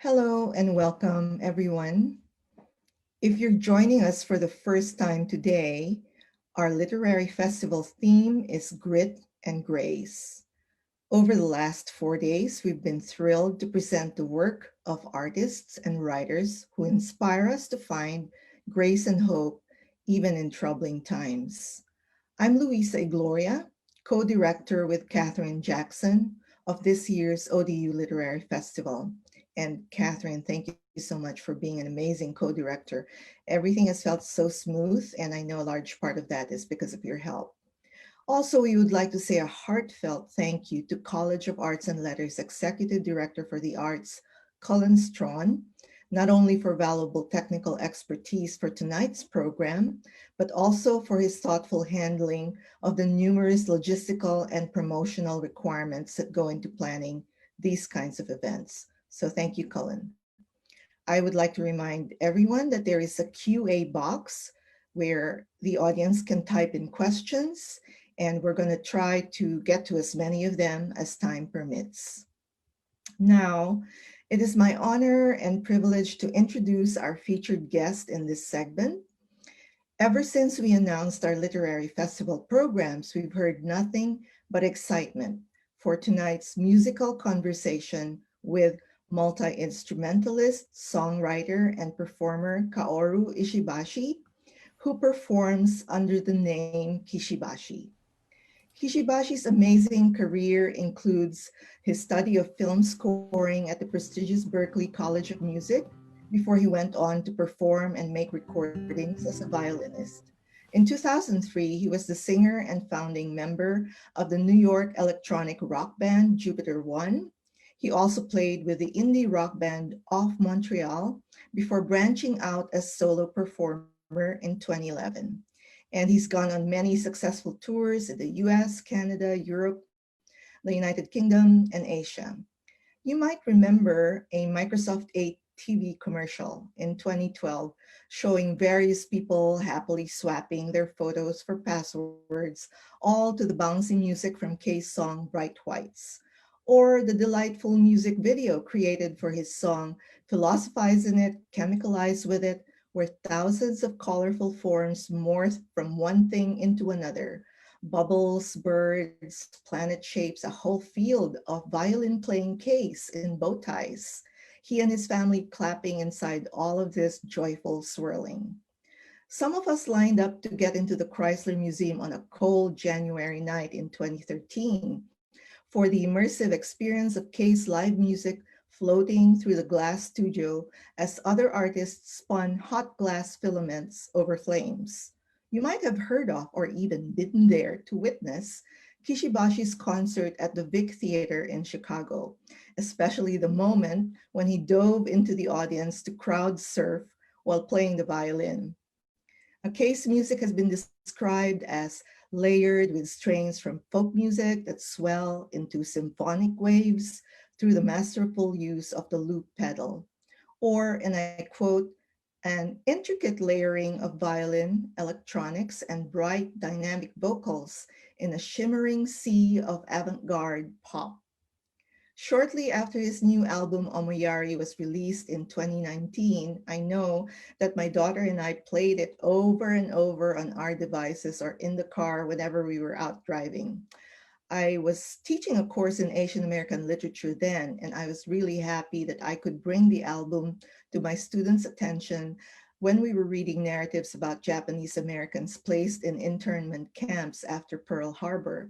Hello and welcome, everyone. If you're joining us for the first time today, our literary festival theme is Grit and Grace. Over the last 4 days, we've been thrilled to present the work of artists and writers who inspire us to find grace and hope even in troubling times. I'm Luisa Igloria, co-director with Catherine Jackson of this year's ODU Literary Festival. And Catherine, thank you so much for being an amazing co-director. Everything has felt so smooth, and I know a large part of that is because of your help. Also, we would like to say a heartfelt thank you to College of Arts and Letters Executive Director for the Arts, Cullen Strawn, not only for valuable technical expertise for tonight's program, but also for his thoughtful handling of the numerous logistical and promotional requirements that go into planning these kinds of events. So thank you, Cullen. I would like to remind everyone that there is a QA box where the audience can type in questions, and we're going to try to get to as many of them as time permits. Now, it is my honor and privilege to introduce our featured guest in this segment. Ever since we announced our literary festival programs, we've heard nothing but excitement for tonight's musical conversation with multi-instrumentalist, songwriter, and performer Kaoru Ishibashi, who performs under the name Kishi Bashi. Kishi Bashi's amazing career includes his study of film scoring at the prestigious Berklee College of Music before he went on to perform and make recordings as a violinist. In 2003, he was the singer and founding member of the New York electronic rock band Jupiter One. He also played with the indie rock band of Montreal before branching out as solo performer in 2011. And he's gone on many successful tours in the US, Canada, Europe, the United Kingdom, and Asia. You might remember a Microsoft 8 TV commercial in 2012 showing various people happily swapping their photos for passwords, all to the bouncy music from Kay's song Bright Whites, or the delightful music video created for his song Philosophize in It, Chemicalize with It, where thousands of colorful forms morph from one thing into another. Bubbles, birds, planet shapes, a whole field of violin playing case in bow ties. He and his family clapping inside all of this joyful swirling. Some of us lined up to get into the Chrysler Museum on a cold January night in 2013 for the immersive experience of Kay's live music floating through the glass studio as other artists spun hot glass filaments over flames. You might have heard of or even been there to witness Kishi Bashi's concert at the Vic Theater in Chicago, especially the moment when he dove into the audience to crowd surf while playing the violin. Kay's music has been described as layered with strains from folk music that swell into symphonic waves through the masterful use of the loop pedal. Or, and I quote, an intricate layering of violin, electronics, and bright dynamic vocals in a shimmering sea of avant-garde pop. Shortly after his new album Omoiyari was released in 2019, I know that my daughter and I played it over and over on our devices or in the car whenever we were out driving. I was teaching a course in Asian American literature then, and I was really happy that I could bring the album to my students' attention when we were reading narratives about Japanese Americans placed in internment camps after Pearl Harbor.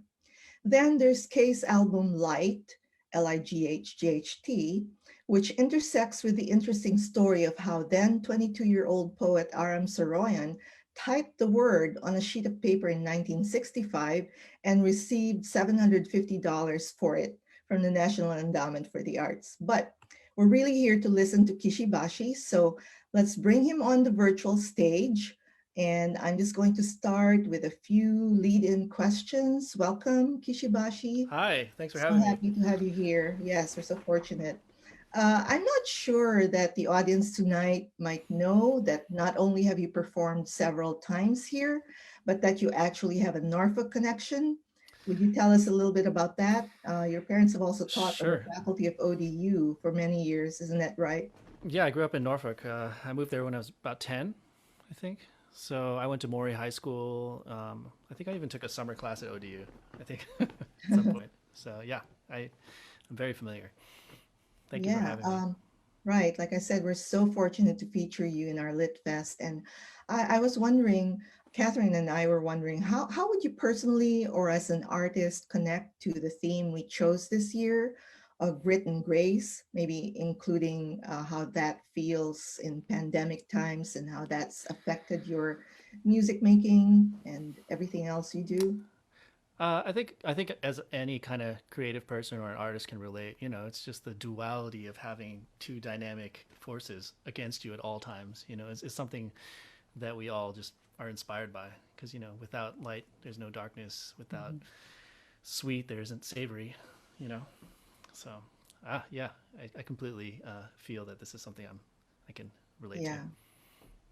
Then there's Kay's album Light, Lighght, which intersects with the interesting story of how then 22-year-old poet Aram Saroyan typed the word on a sheet of paper in 1965 and received $750 for it from the National Endowment for the Arts. But we're really here to listen to Kishi Bashi, so let's bring him on the virtual stage. And I'm just going to start with a few lead-in questions. Welcome, Kishi Bashi. Hi, thanks for So having me. happy to have you here. Yes, we're so fortunate. I'm not sure that the audience tonight might know that not only have you performed several times here, but that you actually have a Norfolk connection. Would you tell us a little bit about that? Your parents have also taught on the Sure. faculty of ODU for many years, isn't that right? Yeah, I grew up in Norfolk. I moved there when I was about 10, I think. So I went to Maury High School. I think I even took a summer class at ODU, I think, at some point. So yeah, I'm very familiar. Thank you for Yeah, having me. right. Like I said, we're so fortunate to feature you in our Lit Fest. And I was wondering, Catherine and I were wondering, how would you personally or as an artist connect to the theme we chose this year, grit and grace, maybe including how that feels in pandemic times and how that's affected your music making and everything else you do? I think as any kind of creative person or an artist can relate, it's just the duality of having two dynamic forces against you at all times. Is something that we all just are inspired by. Because without light, there's no darkness. Without Mhm. sweet, there isn't savory. You know, so yeah, I completely feel that this is something I can relate to. Yeah.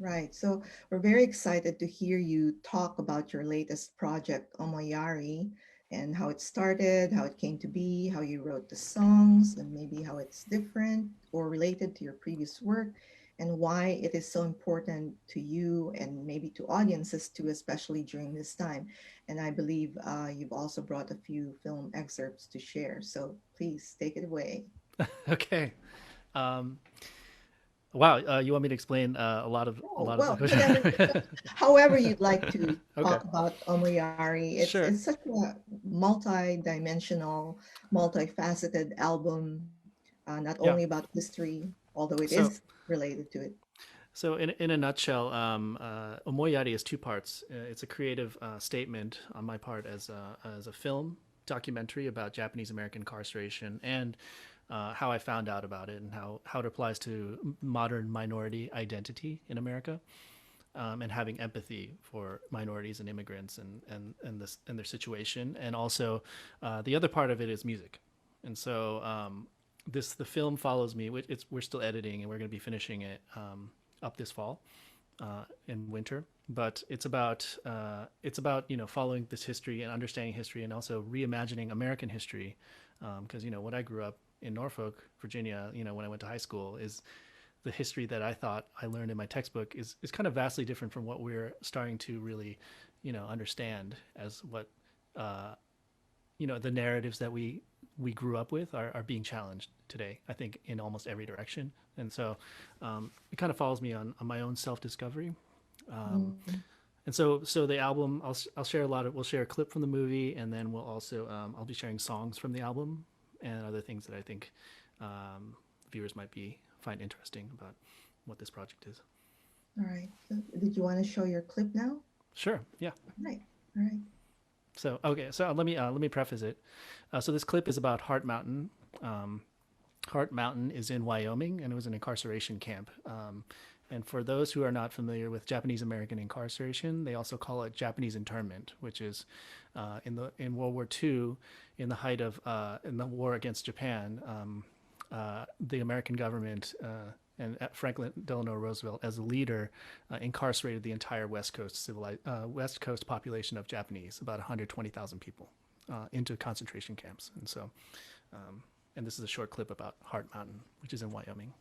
Right. So we're very excited to hear you talk about your latest project, Omoiyari, and how it started, how it came to be, how you wrote the songs, and maybe how it's different or related to your previous work, and why it is so important to you and maybe to audiences too, especially during this time. And I believe you've also brought a few film excerpts to share. So please take it away. Okay. Um, wow. You want me to explain a Oh, lot of the well, whatever, question? however you'd like to Okay. talk about Omoyari. Sure. It's such a multi-dimensional, multifaceted album, not only Yeah. about history, although it So is related to it. in a nutshell, Omoiyari is two parts. It's a creative statement on my part as a film documentary about Japanese American incarceration and how I found out about it and how it applies to modern minority identity in America, and having empathy for minorities and immigrants and their situation. And also, the other part of it is music. And so the film follows me. We're still editing and we're going to be finishing it up this fall in winter. But it's about following this history and understanding history and also reimagining American history, because when I grew up in Norfolk, Virginia, when I went to high school, is the history that I thought I learned in my textbook is kind of vastly different from what we're starting to really, understand as what the narratives that we grew up with are being challenged today. I think in almost every direction, and so it kind of follows me on my own self discovery. Um, Mm, and so the album, I'll share we'll share a clip from the movie, and then we'll also I'll be sharing songs from the album and other things that I think viewers might be find interesting about what this project is. all right. So did you want to show your clip now? Sure, yeah. Right. All right. So okay, so let me preface it. So this clip is about Heart Mountain. Um, Heart Mountain is in Wyoming, and it was an incarceration camp. And for those who are not familiar with Japanese American incarceration, they also call it Japanese internment, which is in World War II, in the height of in the war against Japan. The American government and Franklin Delano Roosevelt, as a leader, incarcerated the entire West Coast population of Japanese, about 120,000 people, into concentration camps. And so, and this is a short clip about Heart Mountain, which is in Wyoming.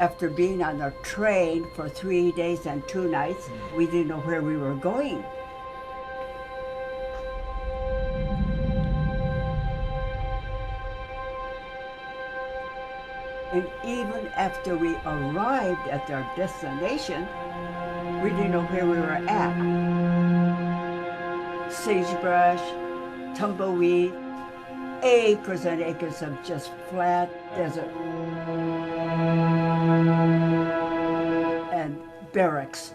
After being on a train for 3 days and 2 nights, we didn't know where we were going. And even after we arrived at our destination, we didn't know where we were at. Sagebrush, tumbleweed, acres and acres of just flat desert. And barracks.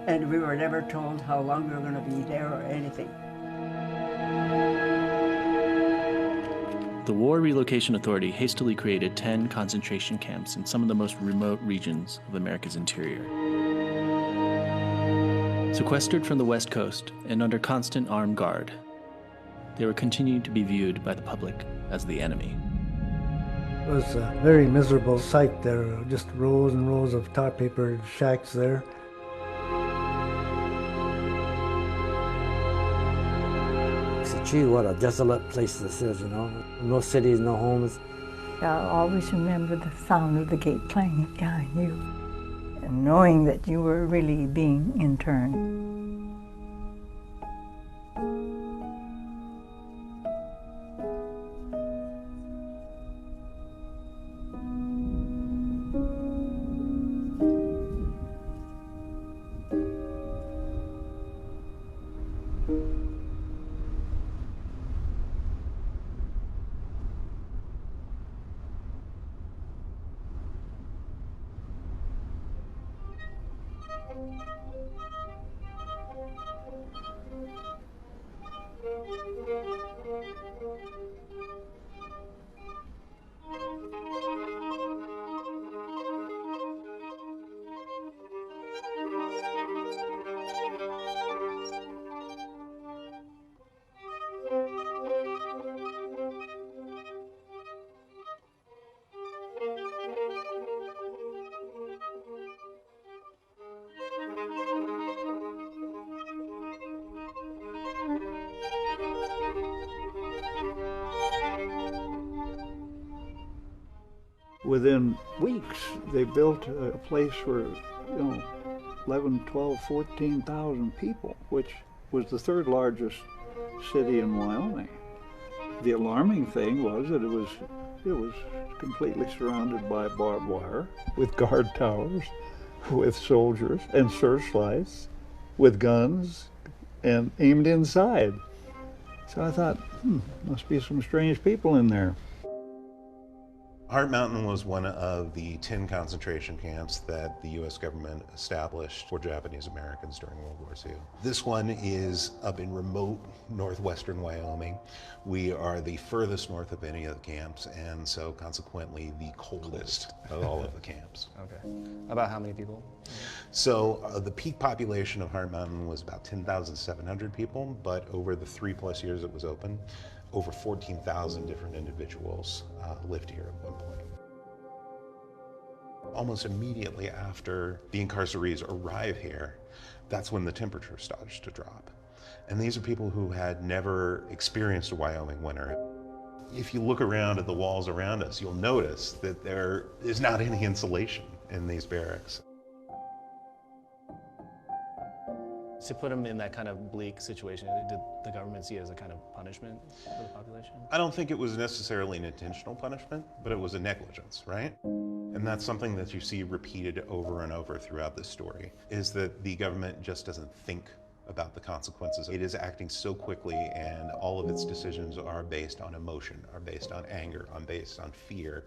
And we were never told how long we were going to be there or anything. The War Relocation Authority hastily created 10 concentration camps in some of the most remote regions of America's interior. Sequestered from the West Coast and under constant armed guard, they were continuing to be viewed by the public as the enemy. It was a very miserable sight there, just rows and rows of tar-papered shacks there. So, gee, what a desolate place this is, you know. No cities, no homes. I'll always remember the sound of the gate clanging behind you, and knowing that you were really being interned. Within weeks, they built a place for, 11, 12, 14,000 people, which was the third largest city in Wyoming. The alarming thing was that it was completely surrounded by barbed wire, with guard towers, with soldiers and searchlights, with guns, and aimed inside. So I thought, must be some strange people in there. Heart Mountain was one of the 10 concentration camps that the U.S. government established for Japanese Americans during World War II. This one is up in remote northwestern Wyoming. We are the furthest north of any of the camps, and so consequently the coldest of all of the camps. Okay. About how many people? So the peak population of Heart Mountain was about 10,700 people, but over the 3+ years it was open, over 14,000 different individuals lived here at one point. Almost immediately after the incarcerees arrive here, that's when the temperature starts to drop. And these are people who had never experienced a Wyoming winter. If you look around at the walls around us, you'll notice that there is not any insulation in these barracks. To put them in that kind of bleak situation, did the government see it as a kind of punishment for the population? I don't think it was necessarily an intentional punishment, but it was a negligence, right? And that's something that you see repeated over and over throughout this story, is that the government just doesn't think about the consequences. It is acting so quickly, and all of its decisions are based on emotion, are based on anger, are based on fear,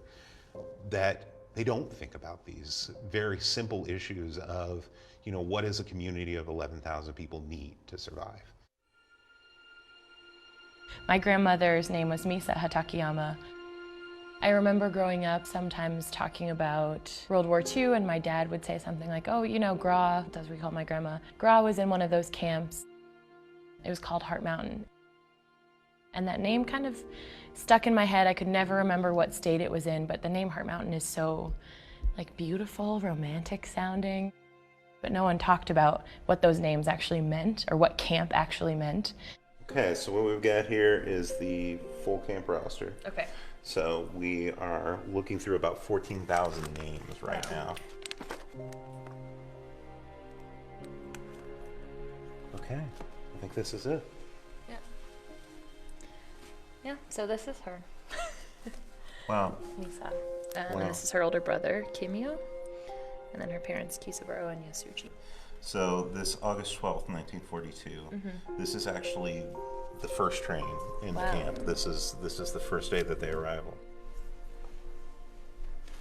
that they don't think about these very simple issues of, what does a community of 11,000 people need to survive? My grandmother's name was Misa Hatakiyama. I remember growing up sometimes talking about World War II, and my dad would say something like, oh, Gra, as we call my grandma, Gra was in one of those camps. It was called Heart Mountain. And that name kind of stuck in my head. I could never remember what state it was in, but the name Heart Mountain is so beautiful, romantic sounding. But no one talked about what those names actually meant or what camp actually meant. Okay, so what we've got here is the full camp roster. Okay. So we are looking through about 14,000 names right now. Okay, I think this is it. Yeah. Yeah, so this is her. Wow. Misa. And this is her older brother, Kimio. And then her parents, Kisaburo and Yasuji. So this August 12th, 1942, this is actually the first train in the camp. This is the first day that they arrive.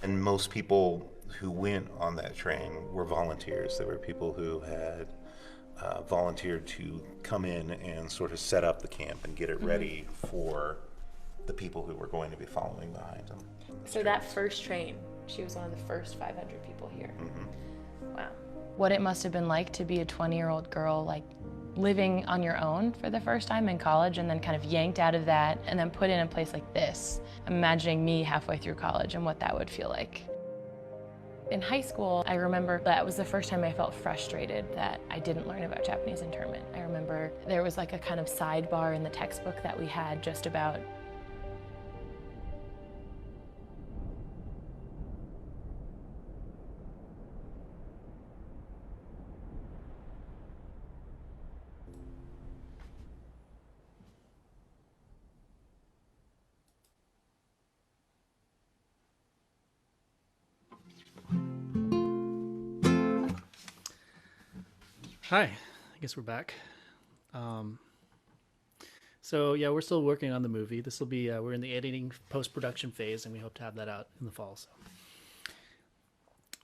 And most people who went on that train were volunteers. There were people who had volunteered to come in and sort of set up the camp and get it ready for the people who were going to be following behind them. So that first train, she was one of the first 500 people here. Wow. what it must have been like to be a 20-year-old girl, like living on your own for the first time in college and then kind of yanked out of that and then put in a place like this. Imagining me halfway through college and what that would feel like. In high school, I remember that was the first time I felt frustrated that I didn't learn about Japanese internment. I remember there was like a kind of sidebar in the textbook that we had just about Hi, I guess we're back. So yeah, we're still working on the movie. This will be, we're in the editing post-production phase and we hope to have that out in the fall. So.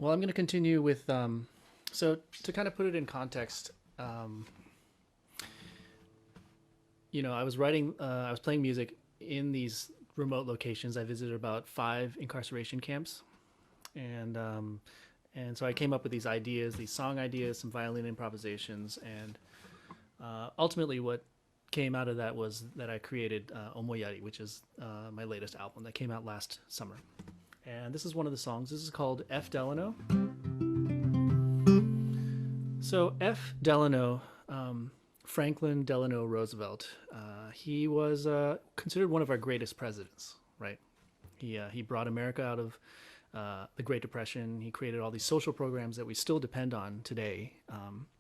Well, I'm going to continue with, so to kind of put it in context, you know, I was playing music in these remote locations. I visited about 5 incarceration camps, and so I came up with these ideas, these song ideas, some violin improvisations, and ultimately what came out of that was that I created Omoiyari, which is my latest album that came out last summer. And this is one of the songs. This is called F. Delano. So F. Delano, Franklin Delano Roosevelt, he was considered one of our greatest presidents, right? He brought America out of the Great Depression. He created all these social programs that we still depend on today.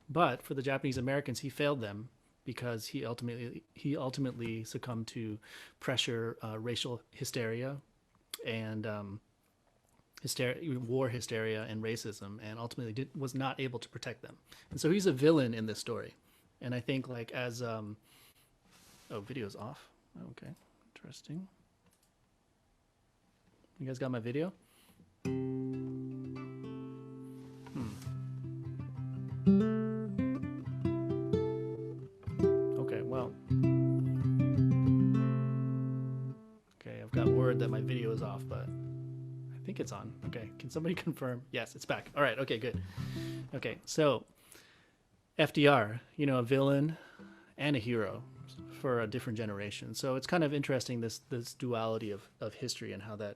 But for the Japanese Americans, he failed them because he ultimately succumbed to pressure, racial hysteria, and war hysteria and racism, and ultimately was not able to protect them. And so he's a villain in this story. And I think like as oh, video's off. Okay, interesting. You guys got my video? Okay, well. Okay, I've got word that my video is off, but I think it's on. Okay, can somebody confirm? Yes, it's back. All right, okay, good. Okay, so FDR, you know, a villain and a hero for a different generation. So it's kind of interesting, this duality of history and how that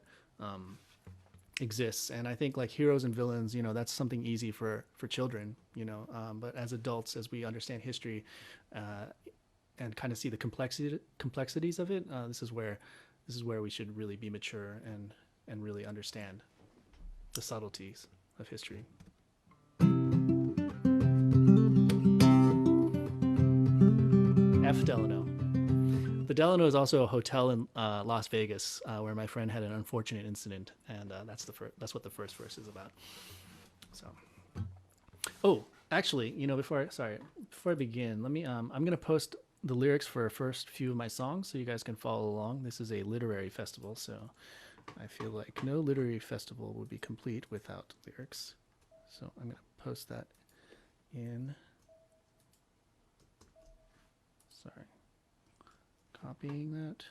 exists. And I think like heroes and villains, you know, that's something easy for children, you know, but as adults, as we understand history and kind of see the complexities of it, this is where we should really be mature and really understand the subtleties of history. F. Delano. The Delano is also a hotel in Las Vegas where my friend had an unfortunate incident, and that's what the first verse is about. So, oh, actually, you know, before I begin, let me I'm gonna post the lyrics for first few of my songs so you guys can follow along. This is a literary festival, so I feel like no literary festival would be complete without lyrics. So I'm gonna post that in. Sorry. Copying that,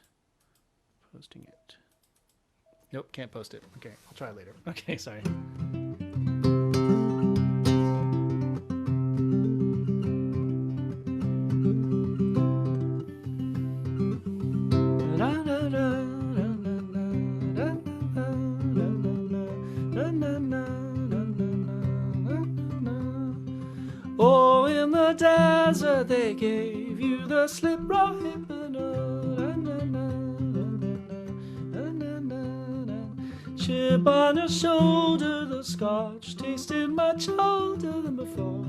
posting it. Nope, can't post it. Okay, I'll try later. Okay, sorry. Oh, in the desert they gave you the slip rock. Chip on your shoulder, the scotch tasted much older than before.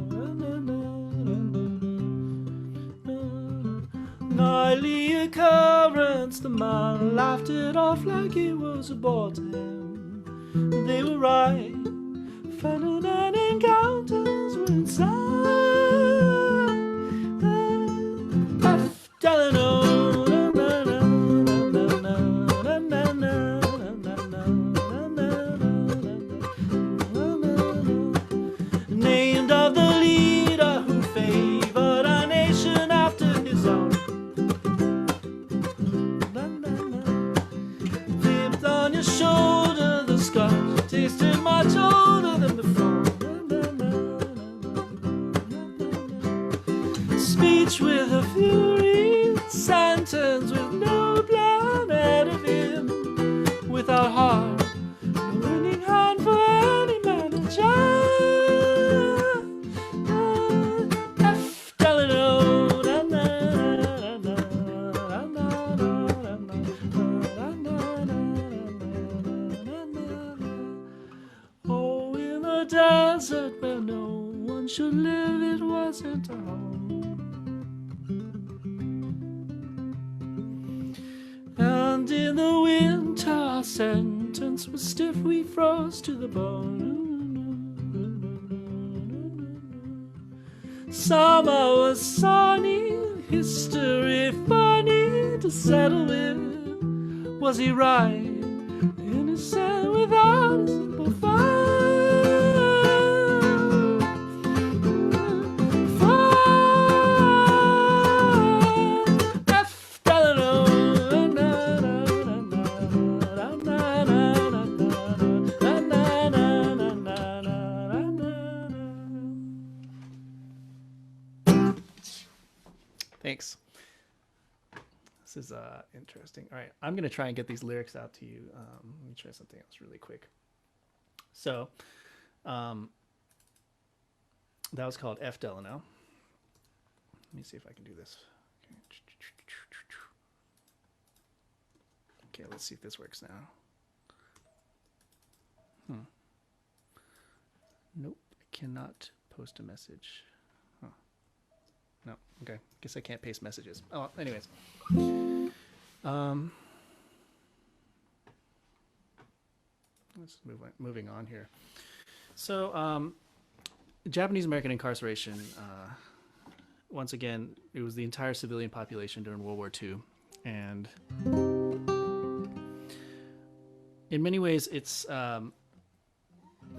Gnarly occurrence, the man laughed it off like it was a bore to him. They were right, finding an encounters were inside. F. Delano. Tasted much older than before. desert where no one should live, it wasn't a home. And in the winter our sentence was stiff, we froze to the bone. Summer was sunny, history funny to settle with. Was he right? Innocent without a simple F Delano. Thanks. This is interesting. All right, I'm going to try and get these lyrics out to you. Let me try something else really quick. So that was called F Delano. Let me see if I can do this. Okay, let's see if this works now. Nope, I cannot post a message. No, okay. Guess I can't paste messages. Oh, anyways. Let's moving on here. So, Japanese American incarceration. Once again, it was the entire civilian population during World War II, and in many ways, it's.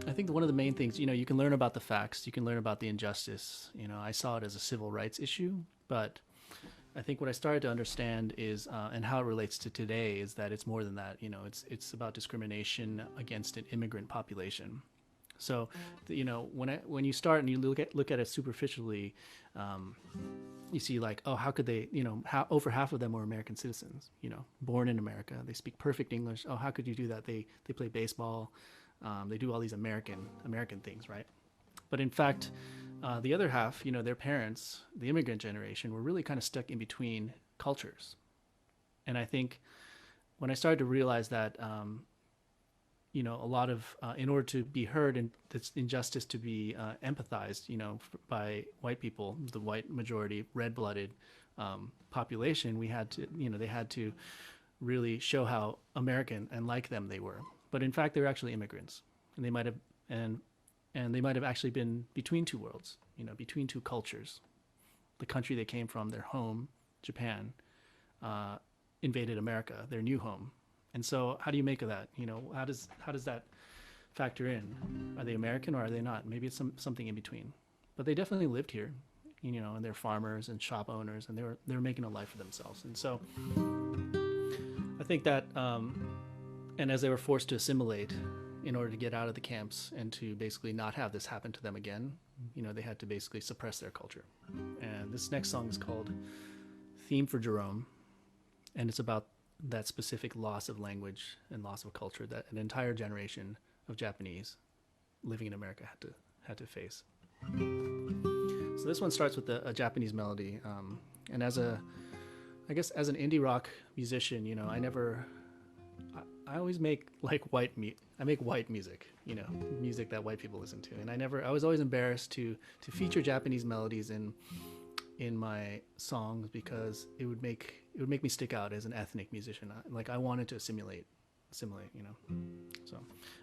I think one of the main things, you can learn about the facts, you can learn about the injustice. I saw it as a civil rights issue, but I think what I started to understand is, and how it relates to today, is that it's more than that. It's about discrimination against an immigrant population. So, when you start and you look at it superficially, you see like, oh, how could they? Over half of them were American citizens. Born in America, they speak perfect English. Oh, how could you do that? They play baseball. They do all these American things, right? But in fact, the other half, their parents, the immigrant generation, were really kind of stuck in between cultures. And I think when I started to realize that, a lot of, in order to be heard and this injustice to be empathized, by white people, the white majority, red-blooded population, we had to, they had to really show how American and like them they were. But in fact, they were actually immigrants, and they might have actually been between two worlds, between two cultures. The country they came from, their home, Japan, invaded America, their new home. And so, how do you make of that? How does that factor in? Are they American or are they not? Maybe it's something in between. But they definitely lived here, and they're farmers and shop owners, and they were making a life for themselves. And so, I think that. And as they were forced to assimilate in order to get out of the camps and to basically not have this happen to them again, they had to basically suppress their culture. And this next song is called Theme for Jerome. And it's about that specific loss of language and loss of culture that an entire generation of Japanese living in America had to face. So this one starts with a Japanese melody. And as an indie rock musician, I always make like white music, music that white people listen to. And I was always embarrassed to feature Japanese melodies in my songs because it would make me stick out as an ethnic musician. I wanted to assimilate, So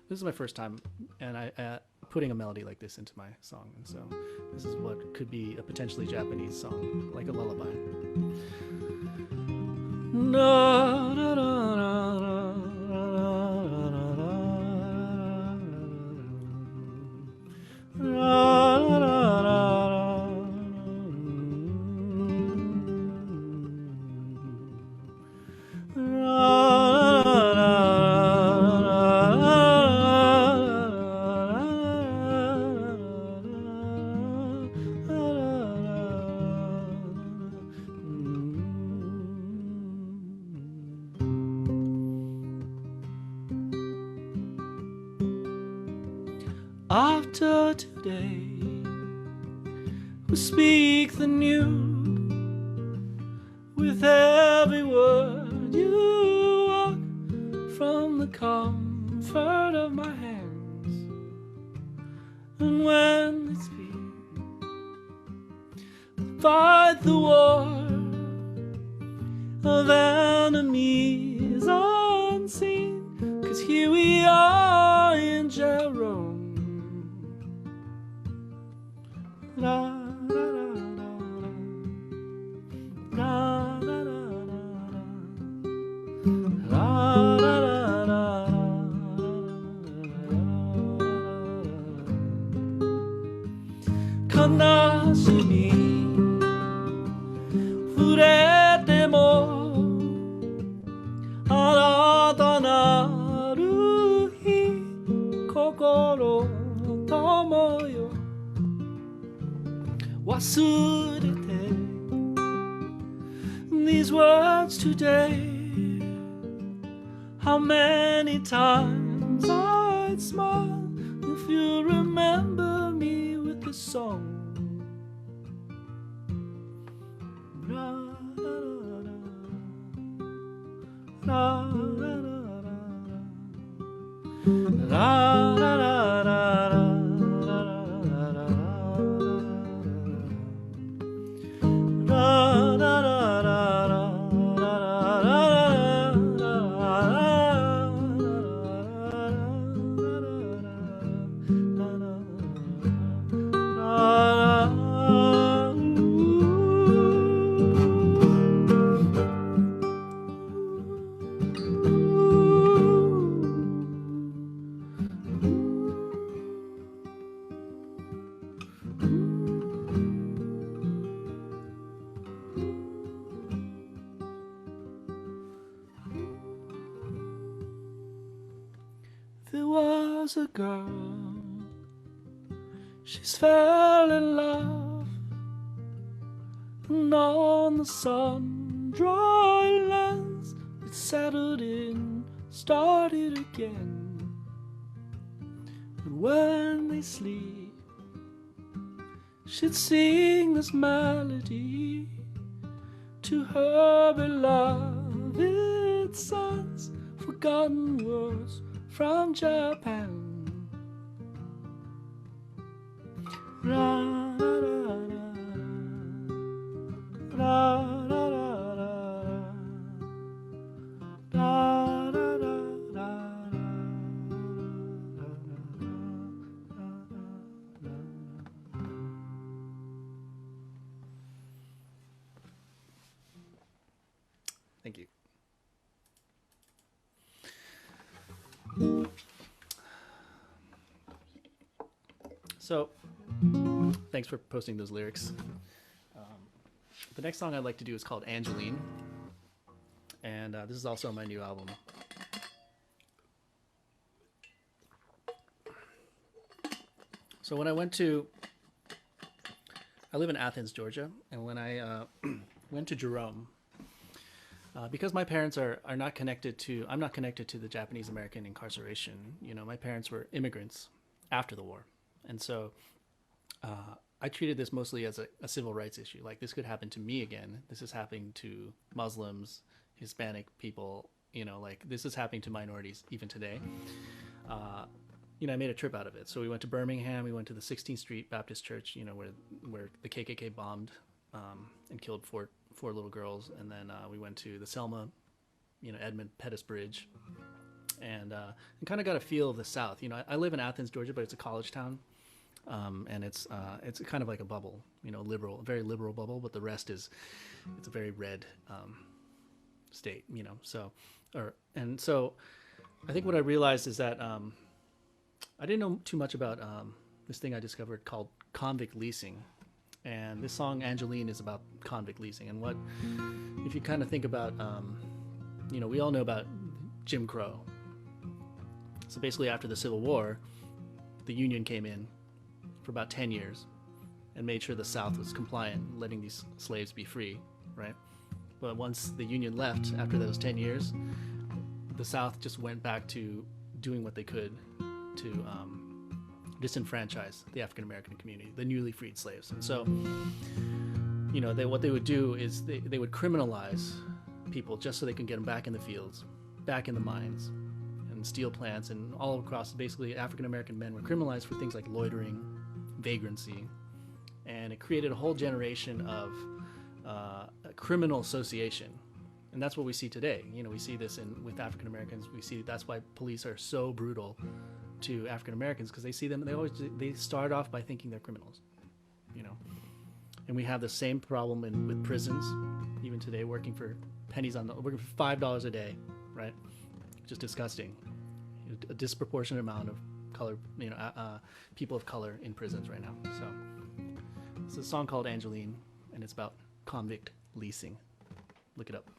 this is my first time and I putting a melody like this into my song. And so this is what could be a potentially Japanese song, like a lullaby. No, no, no, no, no. After today, we speak the new. With every word you walk from the comfort of my hands. And when they speak, fight the war of enemies unseen, 'cause here we are in Jerome. La, la, la, la, la, la, la, la, la, la, la,悲しみ触れても新たなる日心の友よ忘れて these words today how many times I'd smile if you remember me with this song. La, la, la, la, la, la, la, la, la, la. There was a girl, she's fell in love, and on the sun-dry lands it settled in, started again. And when they sleep, she'd sing this melody to her beloved sons, forgotten words from Japan. La, la, la, la, la, la, la, la. Thank you. So, thanks for posting those lyrics. The next song I'd like to do is called Angeline, and this is also on my new album. So when I live in Athens, Georgia, and when I went to Jerome, because my parents are not connected to, I'm not connected to the Japanese American incarceration. You know, my parents were immigrants after the war. And so I treated this mostly as a civil rights issue. Like, this could happen to me again. This is happening to Muslims, Hispanic people, you know, like this is happening to minorities even today. You know, I made a trip out of it. So we went to Birmingham, we went to the 16th Street Baptist Church, you know, where the KKK bombed and killed four little girls. And then we went to the Selma, you know, Edmund Pettus Bridge, and kind of got a feel of the South. You know, I live in Athens, Georgia, but it's a college town. And it's kind of like a bubble, you know, liberal, very liberal bubble, but the rest it's a very red state, you know. So I think what I realized is that I didn't know too much about this thing I discovered called convict leasing, and this song Angeline is about convict leasing. And what, if you kind of think about, you know, we all know about Jim Crow. So basically, after the Civil War, the Union came in for about 10 years and made sure the South was compliant, letting these slaves be free, right? But once the Union left after those 10 years, the South just went back to doing what they could to disenfranchise the African American community, the newly freed slaves. And so, you know, what they would do is they would criminalize people just so they can get them back in the fields, back in the mines, and steel plants, and all across, basically African American men were criminalized for things like loitering, vagrancy, and it created a whole generation of criminal association. And that's what we see today. You know, we see this with African Americans. We see that's why police are so brutal to African Americans, because they see them. They start off by thinking they're criminals. You know, and we have the same problem with prisons, even today. Working for working for $5 a day, right? Just disgusting. A disproportionate amount of color, people of color in prisons right now. So it's a song called Angeline, and it's about convict leasing. Look it up.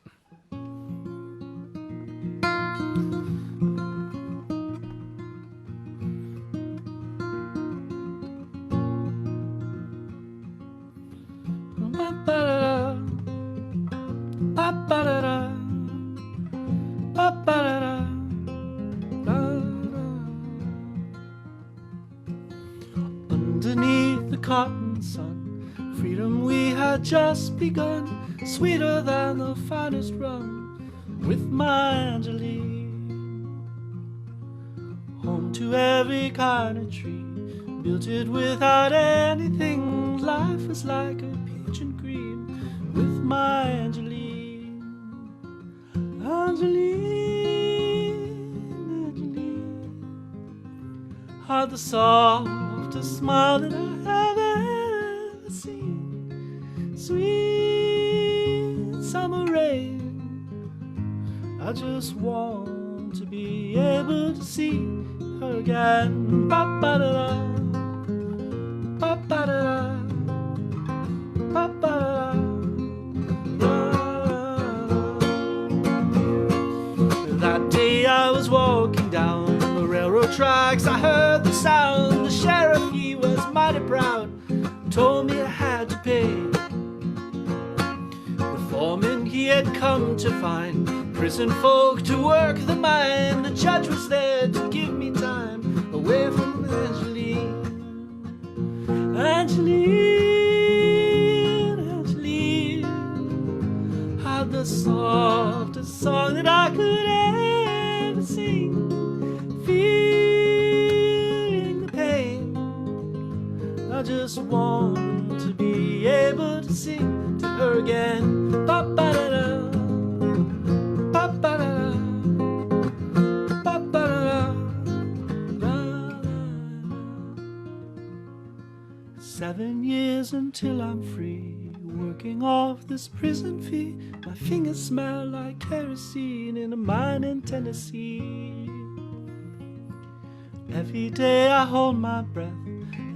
Underneath the cotton sun, freedom we had just begun, sweeter than the finest rum, with my Angeline. Home to every kind of tree, built it without anything. Life is like a peach and cream, with my Angeline. Angeline, Angeline, had the softest smile that I have ever seen. Sweet summer rain, I just want to be able to see her again. Ba-ba-da-da, ba-ba-da-da, ba-ba-da-da. That day I was walking down the railroad tracks, I heard the sound. The sheriff, he was mighty proud, told me I had to pay. The foreman, he had come to find prison folk to work the mine. The judge was there to give me time away from Angeline. Angeline, Angeline, had the softest song that I could ever sing. Feeling the pain, I just want to be able to sing to her again. Ba-ba-da-da, ba-ba-da-da, ba-ba-da-da, da-da. 7 years until I'm free, working off this prison fee. My fingers smell like kerosene in a mine in Tennessee. Every day I hold my breath,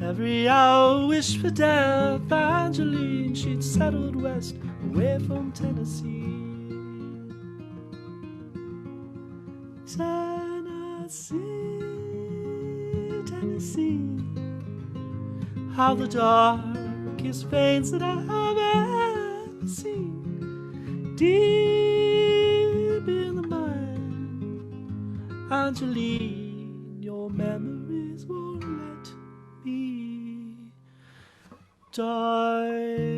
every hour wish for death. Angeline, she'd settled west, away from Tennessee. Tennessee, Tennessee, how the darkest veins that I have ever seen, deep in the mine. Angeline, your memories won't let me die.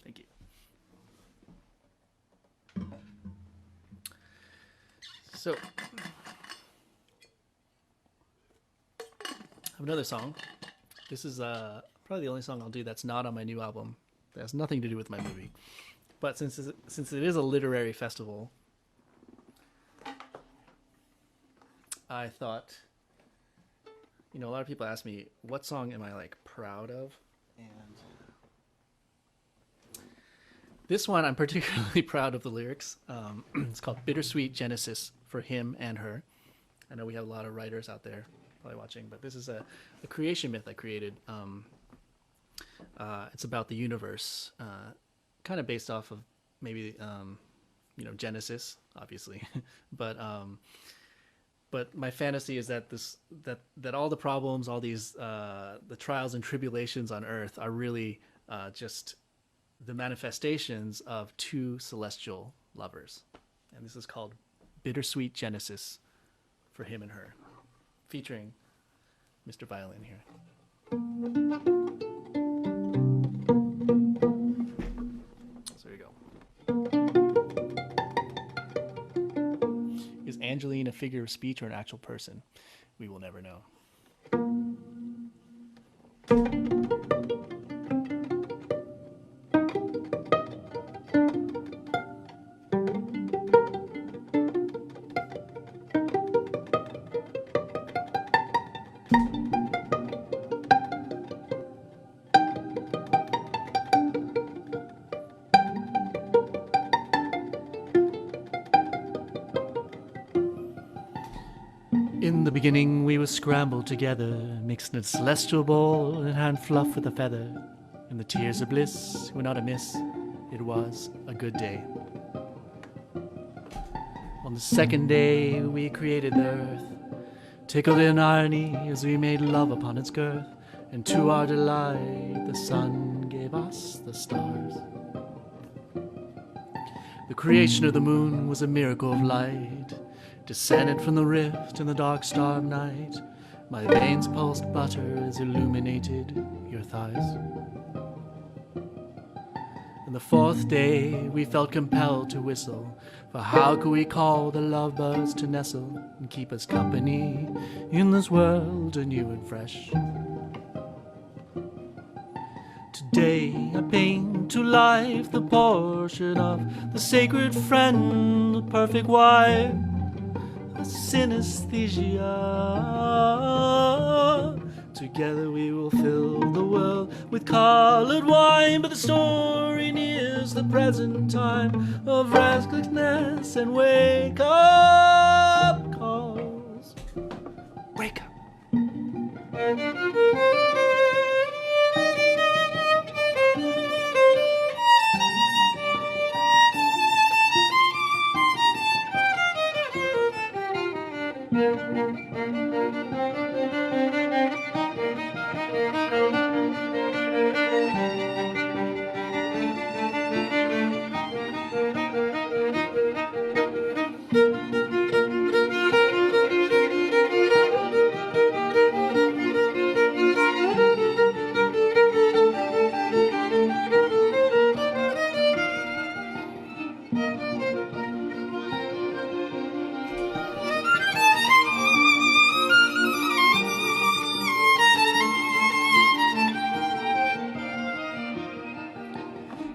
Thank you. So, I have another song. This is probably the only song I'll do that's not on my new album. That has nothing to do with my movie. But since it is a literary festival, I thought, a lot of people ask me, what song am I like proud of? And this one, I'm particularly proud of the lyrics. It's called Bittersweet Genesis, for him and her. I know we have a lot of writers out there probably watching, but this is a creation myth I created. It's about the universe, kind of based off of maybe, Genesis, obviously. But my fantasy is that that all the problems, all these the trials and tribulations on Earth are really just the manifestations of two celestial lovers. And this is called Bittersweet Genesis, for him and her, featuring Mr. Violin here. So here you go. Is Angeline a figure of speech or an actual person? We will never know. In the beginning we were scrambled together, mixed in a celestial ball and hand fluff with a feather. And the tears of bliss were not amiss, it was a good day. On the second day we created the earth, tickled in irony as we made love upon its girth. And to our delight the sun gave us the stars. The creation of the moon was a miracle of light, descended from the rift in the dark star of night. My veins pulsed butter as illuminated your thighs. And the fourth day we felt compelled to whistle, for how could we call the lovebirds to nestle and keep us company in this world anew and fresh? Today I bring to life the portrait of the sacred friend, the perfect wife, synesthesia. Together we will fill the world with colored wine, but the story nears the present time of restlessness and wake up calls. Wake up.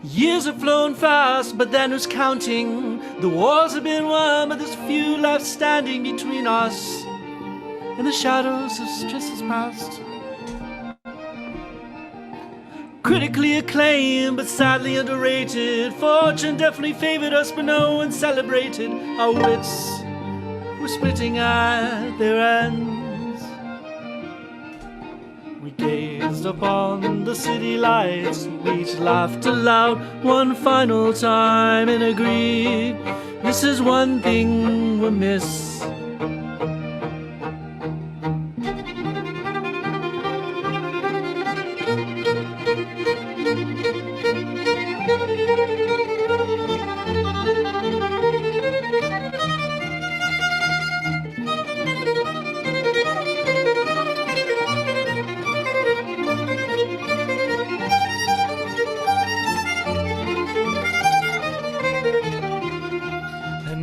Years have flown fast, but then who's counting? The wars have been won, but there's few left standing between us and the shadows of stresses past. Critically acclaimed, but sadly underrated. Fortune definitely favored us, but no one celebrated. Our wits were splitting at their ends. We gazed upon the city lights, we each laughed aloud one final time and agreed, this is one thing we'll miss.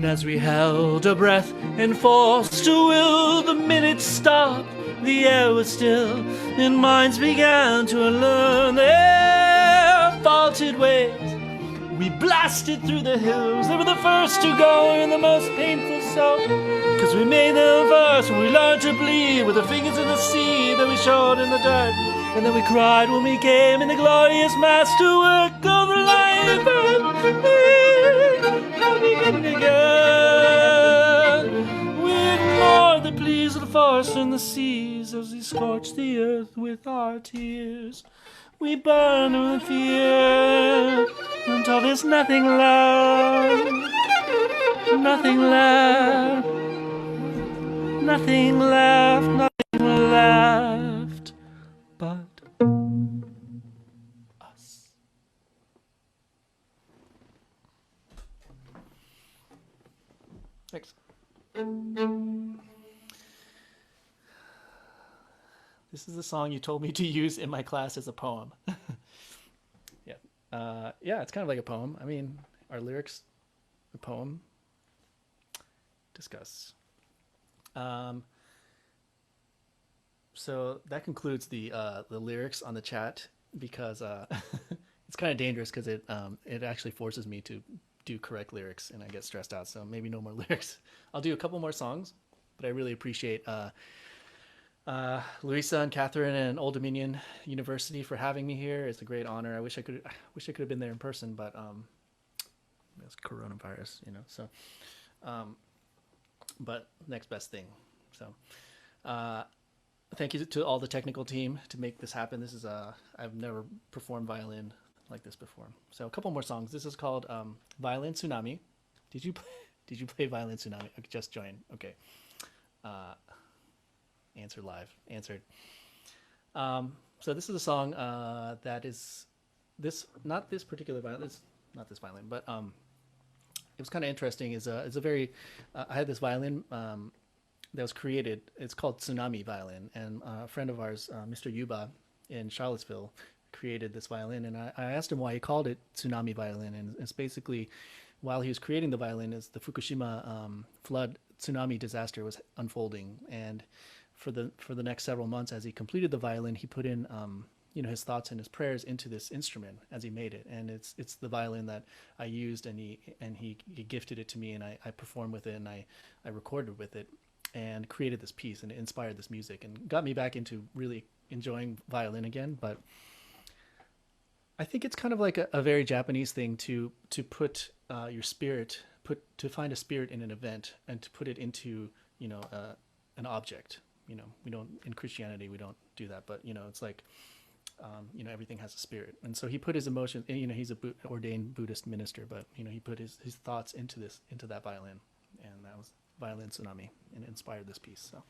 And as we held our breath and forced to will the minutes stop, the air was still, and minds began to unlearn their faulted ways. We blasted through the hills, they were the first to go in the most painful so, 'cause we made them first when we learned to bleed with our fingers in the sea that we showed in the dirt. And then we cried when we came in the glorious masterwork of life, and we beginning again. We ignored the pleas of the forest and the seas as we scorched the earth with our tears. We burned with fear until there's nothing left, nothing left, nothing left, nothing left but us. Thanks. This is the song you told me to use in my class as a poem. Yeah, it's kind of like a poem. I mean, are lyrics a poem? Discuss. So that concludes the lyrics on the chat, because it's kind of dangerous because it actually forces me to do correct lyrics and I get stressed out. So maybe no more lyrics. I'll do a couple more songs, but I really appreciate Louisa and Catherine and Old Dominion University for having me here. It's a great honor. I wish I could have been there in person, but it's coronavirus, you know. So, but next best thing. So, thank you to all the technical team to make this happen. This is I've never performed violin like this before. So a couple more songs. This is called Violin Tsunami. Did you play Violin Tsunami? Okay, just join. Okay. Answer live. Answered. So this is a song that is not this particular violin. It's not this violin, but it was kind of interesting. It's a very I had this violin that was created. It's called Tsunami violin, and a friend of ours, Mr. Yuba in Charlottesville, created this violin, and I asked him why he called it Tsunami violin, and it's basically, while he was creating the violin, as the Fukushima flood tsunami disaster was unfolding, and for the next several months, as he completed the violin, he put in his thoughts and his prayers into this instrument as he made it, and it's the violin that I used, and he gifted it to me, and I performed with it, and I recorded with it, and created this piece, and it inspired this music, and got me back into really enjoying violin again. But I think it's kind of like a very Japanese thing to put your spirit, to find a spirit in an event and to put it into an object. We don't, in Christianity we don't do that, but it's like everything has a spirit, and so he put his emotions. He's a ordained Buddhist minister, but he put his thoughts into that violin, and that was Violin Tsunami, and it inspired this piece. So.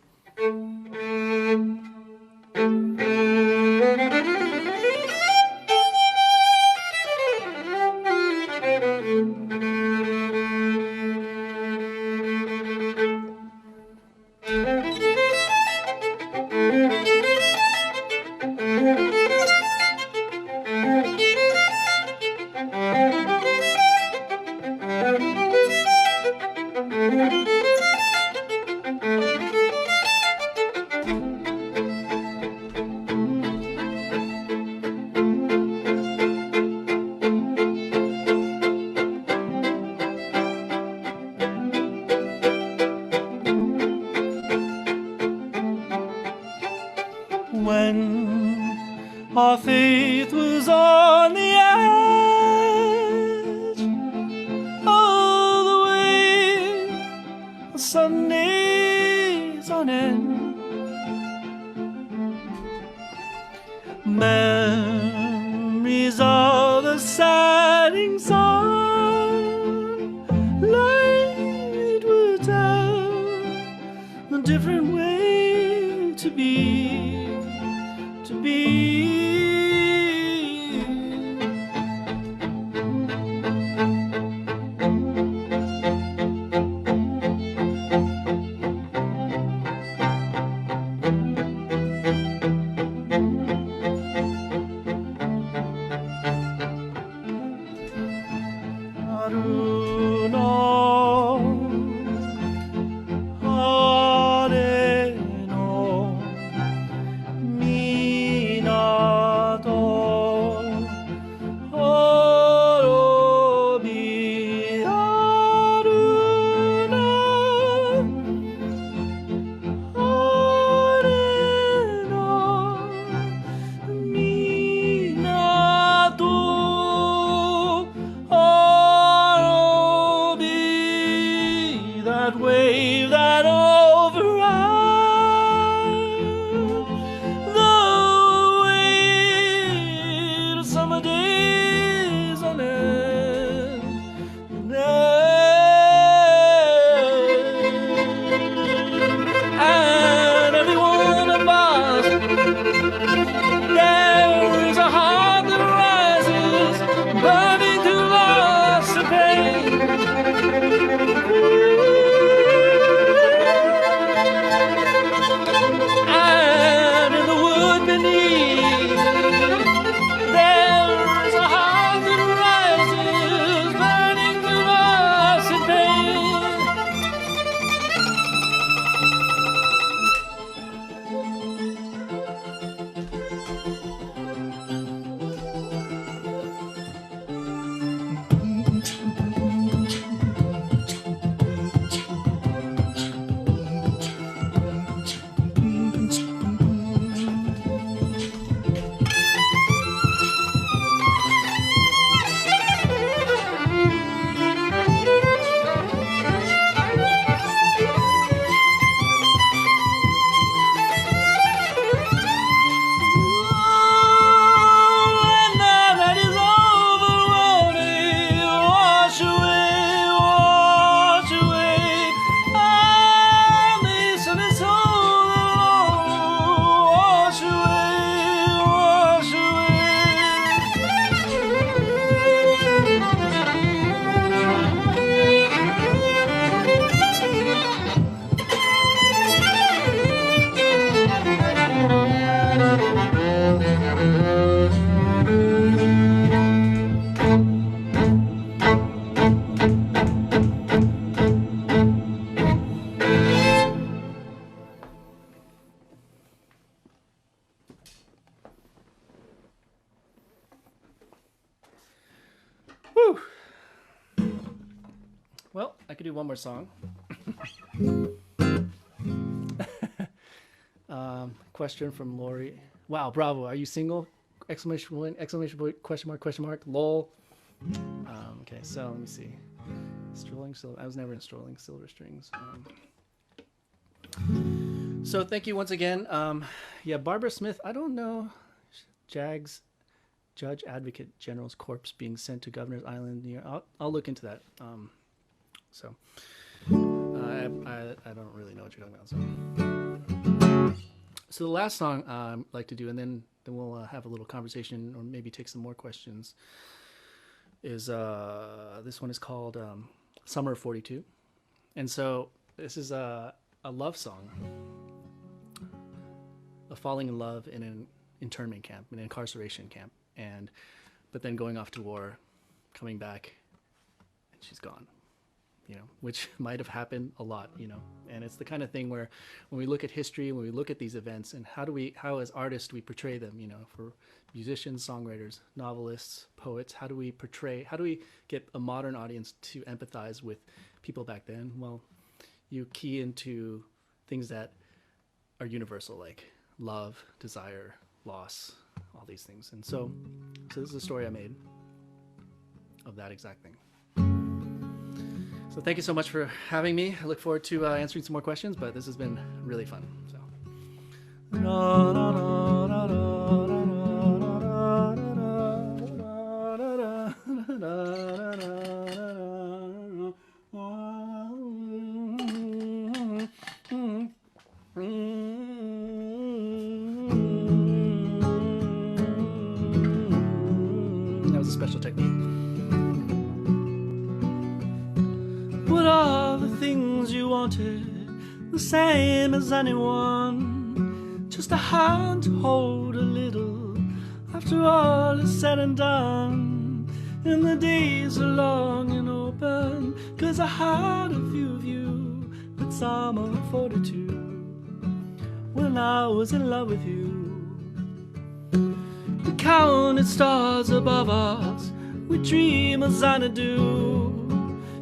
When our faith was on the edge of the way, Sundays on end, memories of the setting sun, light would tell a different way to be. that wave that overrides the weight of summer days on end. And every one of us, there is a heart that rises, burning to loss and pain. And in the wood beneath, there is a heart that rises, burning to loss and pain. Whew. Well, I could do one more song. Question from Lori. Wow, bravo. Are you single? Exclamation point, exclamation point, question mark, lol. Okay, so let me see. Strolling silver. I was never in strolling silver strings. So thank you once again. Yeah, Barbara Smith. I don't know. Jags Judge Advocate General's corpse being sent to Governor's Island. I'll look into that. I don't really know what you're talking about. So the last song I'd like to do, and then we'll have a little conversation or maybe take some more questions, is this one is called Summer of 42. And so this is a love song, a falling in love in an internment camp, an incarceration camp, but then going off to war, coming back, and she's gone. Which might have happened a lot, and it's the kind of thing where when we look at history, when we look at these events, and how as artists we portray them, for musicians, songwriters, novelists, poets, how do we get a modern audience to empathize with people back then? Well, you key into things that are universal, like love, desire, loss, all these things. And so this is a story I made of that exact thing. So thank you so much for having me. I look forward to answering some more questions, but this has been really fun. So. That was a special technique. What are the things you wanted? The same as anyone. Just a hand to hold a little. After all is said and done, and the days are long and open, 'cause I had a view of you with summer 42 when I was in love with you. We counted stars above us, we dream as I do.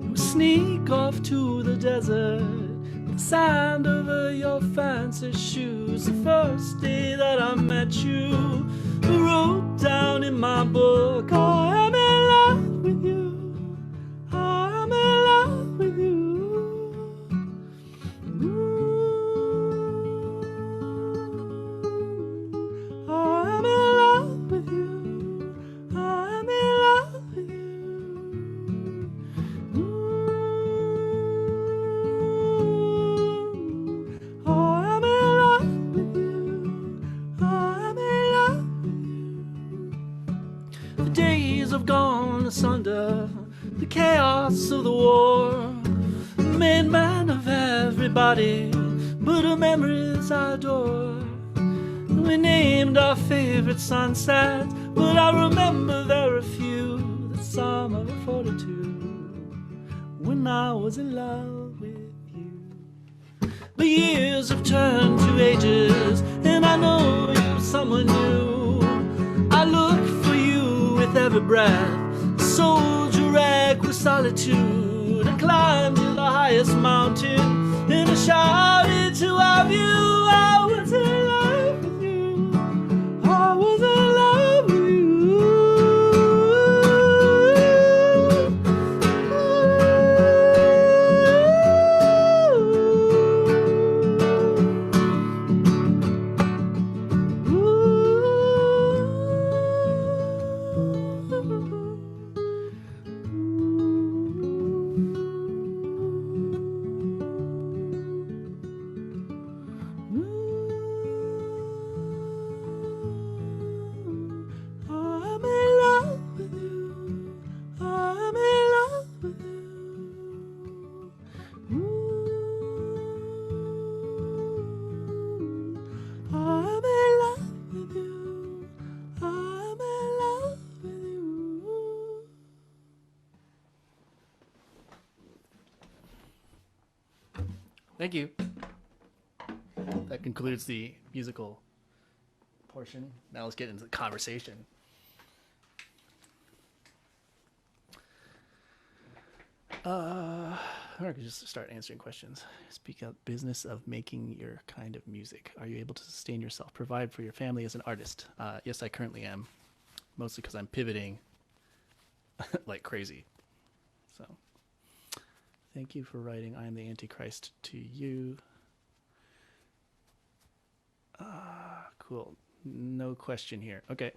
We sneak off to the desert, the sand over your fancy shoes. The first day that I met you, I wrote down in my book, I am in love with you, I am in love with you. made man of everybody, but her memories I adore. We named our favorite sunsets, but I remember there are few that some of a fortitude when I was in love with you. The years have turned to ages, and I know you're someone new. I look for you with every breath, soldier egg with solitude. I climbed to the highest mountain, and I shouted to have you. I was in love with you. I was in love with you. Thank you. That concludes the musical portion. Now let's get into the conversation. I could just start answering questions. Speak out business of making your kind of music. Are you able to sustain yourself, provide for your family as an artist? Yes, I currently am. Mostly because I'm pivoting like crazy. So, thank you for writing I Am the Antichrist to you. Cool. No question here. Okay.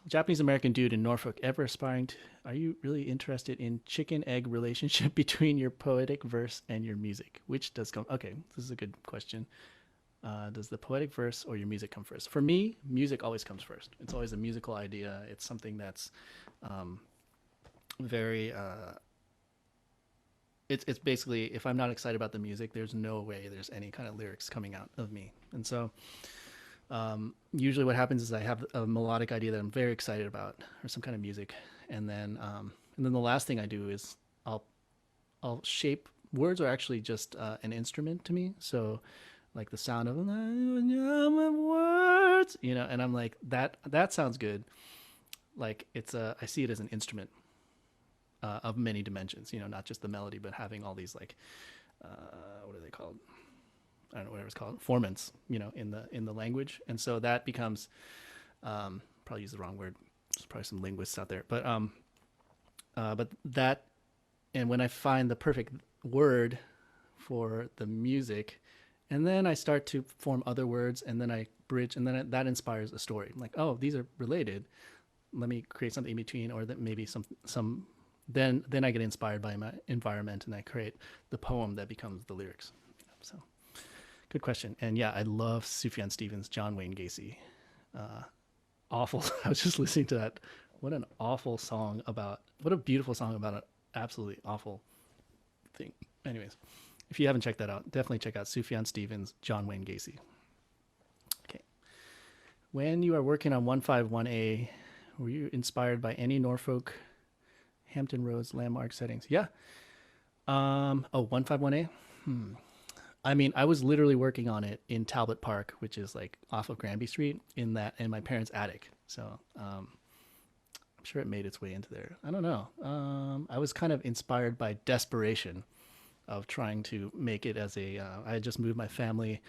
Japanese American dude in Norfolk, ever aspiring to, are you really interested in chicken egg relationship between your poetic verse and your music? Which does come, okay, this is a good question. Does the poetic verse or your music come first? For me, music always comes first. It's always a musical idea. It's something that's very, it's basically, if I'm not excited about the music, there's no way there's any kind of lyrics coming out of me. And so, usually what happens is I have a melodic idea that I'm very excited about, or some kind of music, and then the last thing I do is I'll shape. Words are actually just an instrument to me, so like the sound of words, you know, and I'm like that sounds good. Like it's I see it as an instrument of many dimensions, you know, not just the melody, but having all these like what are they called? I don't know, whatever it's called, formants, you know, in the language. And so that becomes, probably use the wrong word. There's probably some linguists out there, but that, and when I find the perfect word for the music, and then I start to form other words, and then I bridge, and then that inspires a story. I'm like, oh, these are related. Let me create something in between, or that maybe then I get inspired by my environment, and I create the poem that becomes the lyrics. So. Good question. And yeah, I love Sufjan Stevens' John Wayne Gacy. Awful. I was just listening to that. What an awful song about, what a beautiful song about an absolutely awful thing. Anyways, if you haven't checked that out, definitely check out Sufjan Stevens' John Wayne Gacy. Okay. When you are working on 151A, were you inspired by any Norfolk, Hampton Roads landmark settings? Yeah. 151A? I mean, I was literally working on it in Talbot Park, which is like off of Granby Street, in my parents' attic. So I'm sure it made its way into there. I don't know. I was kind of inspired by desperation of trying to make it as I had just moved my family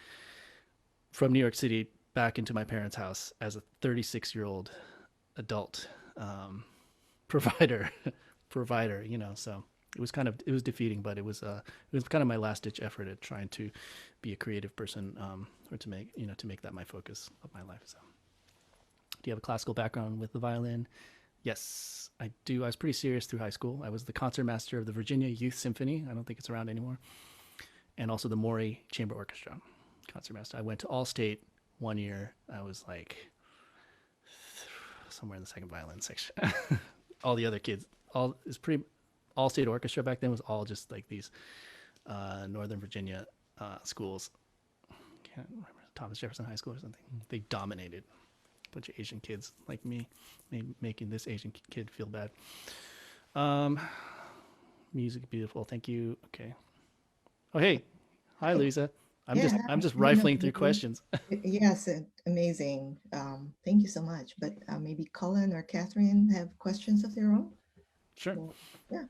from New York City back into my parents' house as a 36-year-old adult provider, you know, so. It was defeating, but it was kind of my last ditch effort at trying to be a creative person, or to make that my focus of my life. So, do you have a classical background with the violin? Yes, I do. I was pretty serious through high school. I was the concertmaster of the Virginia Youth Symphony. I don't think it's around anymore. And also the Maury Chamber Orchestra concertmaster. I went to All-State one year. I was like somewhere in the second violin section. All the other kids, All-State Orchestra back then was all just like these Northern Virginia schools. Can't remember, Thomas Jefferson High School or something. They dominated a bunch of Asian kids like me, making this Asian kid feel bad. Music beautiful. Thank you. Okay. Oh hey, hi Louisa. I'm just rifling through questions. Yes, amazing. Thank you so much. But maybe Colin or Catherine have questions of their own? Sure. Or, yeah.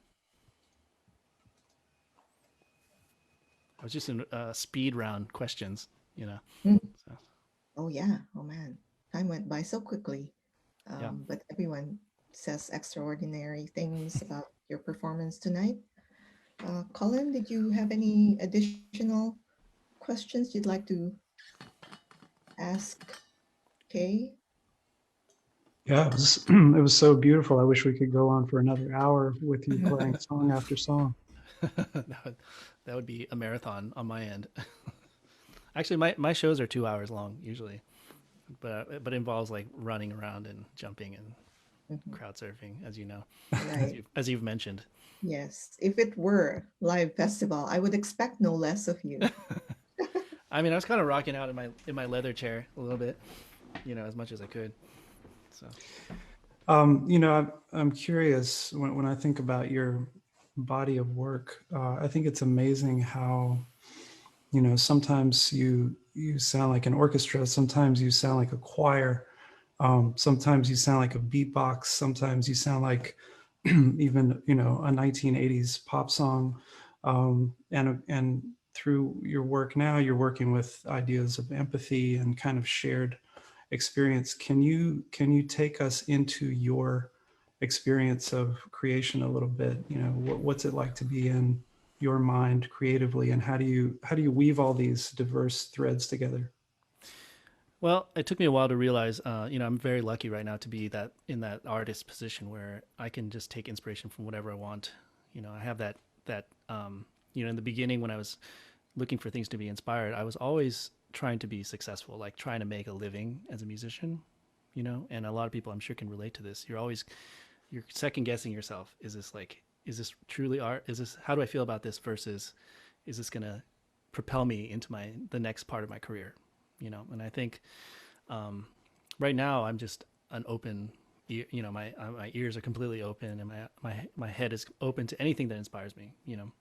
I was just in speed round questions, you know. So. Oh yeah. Oh man, time went by so quickly. Yeah. But everyone says extraordinary things about your performance tonight. Colin, did you have any additional questions you'd like to ask Kay? Yeah, it was, it was so beautiful. I wish we could go on for another hour with you playing song after song. That would be a marathon on my end. Actually, my shows are 2 hours long usually, but it involves like running around and jumping and crowd surfing, as you know, Right. as you've mentioned. Yes, if it were live festival, I would expect no less of you. I mean, I was kind of rocking out in my leather chair a little bit, you know, as much as I could. So, you know, I'm curious when I think about your body of work. I think it's amazing how, you know, sometimes you sound like an orchestra, sometimes you sound like a choir, sometimes you sound like a beatbox, sometimes you sound like even, you know, a 1980s pop song, and through your work now, you're working with ideas of empathy and kind of shared experience. Can you take us into your experience of creation a little bit? You know, what's it like to be in your mind creatively, and how do you weave all these diverse threads together? well, it took me a while to realize, you know, I'm very lucky right now to be in that artist position where I can just take inspiration from whatever I want. You know, I have that you know, in the beginning when I was looking for things to be inspired, I was always trying to be successful, like trying to make a living as a musician, you know, and a lot of people I'm sure can relate to this. You're second guessing yourself. Is this truly art? How do I feel about this versus is this going to propel me into the next part of my career, you know? And I think right now I'm just an open ear, you know, my ears are completely open and my head is open to anything that inspires me, you know.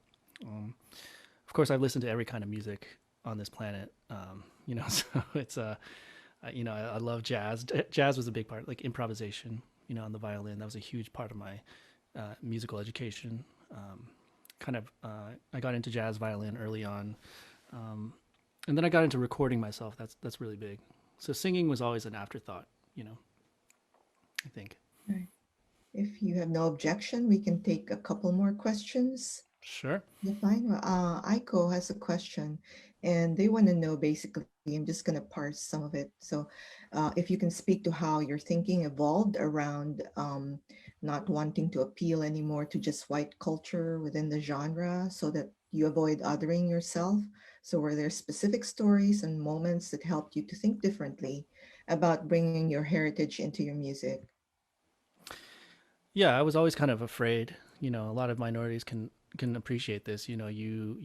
Of course, I've listened to every kind of music on this planet, you know, so it's you know, I love jazz. Jazz was a big part, like improvisation, you know, on the violin. That was a huge part of my musical education. I got into jazz violin early on, and then I got into recording myself. That's really big. So singing was always an afterthought, you know, I think. Right. If you have no objection, we can take a couple more questions. Sure. Yeah, fine. Aiko has a question, and they want to know basically, I'm just going to parse some of it. So if you can speak to how your thinking evolved around not wanting to appeal anymore to just white culture within the genre so that you avoid othering yourself. So were there specific stories and moments that helped you to think differently about bringing your heritage into your music? Yeah, I was always kind of afraid. You know, a lot of minorities can appreciate this. You know, you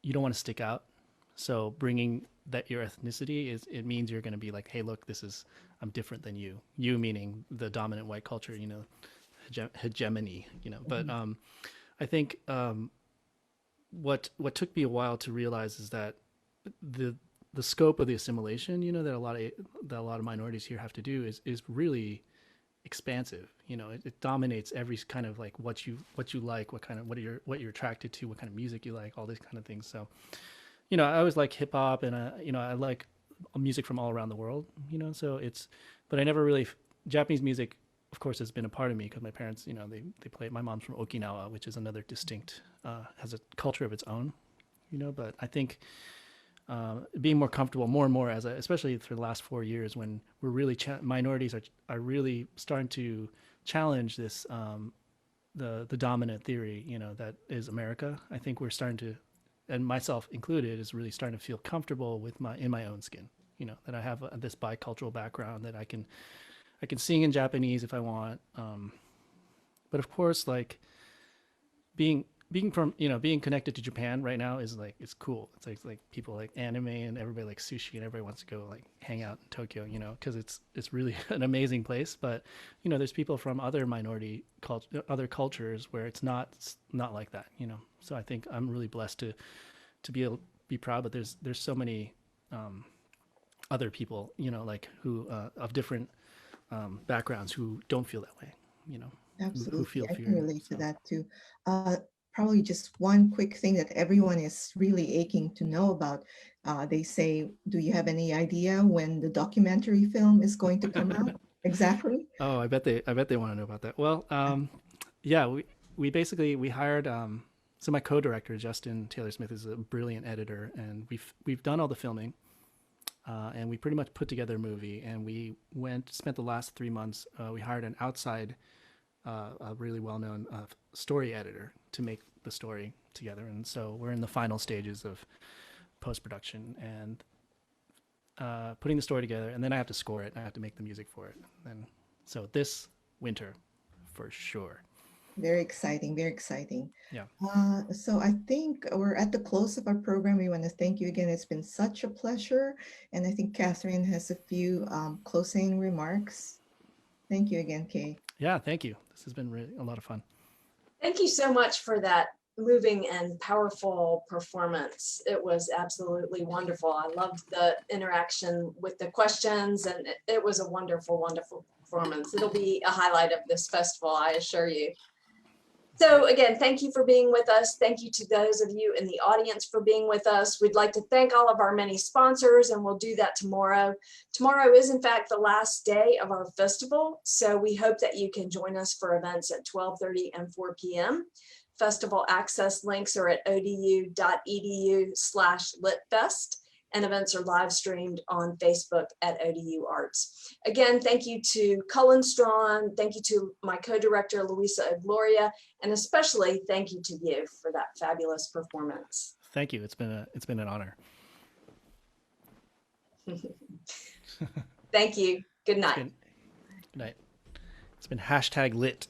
don't want to stick out. So bringing that your ethnicity it means you're going to be like, hey, look, I'm different than you. You meaning the dominant white culture, you know, hegemony, you know. But I think what took me a while to realize is that the scope of the assimilation, you know, that a lot of minorities here have to do is really expansive. You know, it dominates every kind of like what you like, what you're attracted to, what kind of music you like, all these kind of things. So, you know, I always like hip hop, and you know, I like music from all around the world. You know, so but I never really Japanese music, of course, has been a part of me because my parents, you know, they play. My mom's from Okinawa, which is another distinct, has a culture of its own. You know, but I think being more comfortable more and more especially for the last 4 years when we're really minorities are really starting to challenge this the dominant theory, you know, that is America. I think we're starting to, and myself included, is really starting to feel comfortable in my own skin, you know, that I have this bicultural background, that I can sing in Japanese if I want, but of course, like being being connected to Japan right now is like, it's cool. It's like people like anime and everybody like sushi and everybody wants to go like hang out in Tokyo, because it's really an amazing place. But there's people from other other cultures where it's not like that. So I think I'm really blessed to be able to be proud. But there's so many other people, like who of different backgrounds who don't feel that way. Absolutely, who feel I fear. can relate to that too. Probably just one quick thing that everyone is really aching to know about. They say, do you have any idea when the documentary film is going to come out? Exactly. Oh, I bet they want to know about that. Well, yeah, we basically we hired so my co-director Justin Taylor Smith is a brilliant editor, and we've done all the filming, and we pretty much put together a movie. And we spent the last 3 months. We hired an outside, a really well-known story editor to make the story together. And so we're in the final stages of post-production and putting the story together, and then I have to score it. I have to make the music for it. And so this winter, for sure. Very exciting, very exciting. Yeah. So I think we're at the close of our program. We want to thank you again. It's been such a pleasure. And I think Catherine has a few closing remarks. Thank you again, Kay. Yeah, thank you. This has been really a lot of fun. Thank you so much for that moving and powerful performance. It was absolutely wonderful. I loved the interaction with the questions, and it was a wonderful, wonderful performance. It'll be a highlight of this festival, I assure you. So again, thank you for being with us. Thank you to those of you in the audience for being with us. We'd like to thank all of our many sponsors, and we'll do that tomorrow. Tomorrow is in fact the last day of our festival, so we hope that you can join us for events at 12:30 and 4 p.m. Festival access links are at odu.edu/litfest, and events are live streamed on Facebook at ODU Arts. Again, thank you to Cullen Strawn, thank you to my co-director Luisa Agloria, and especially thank you to you for that fabulous performance. Thank you. It's been an honor. Thank you. Good night. Good night. It's been #lit.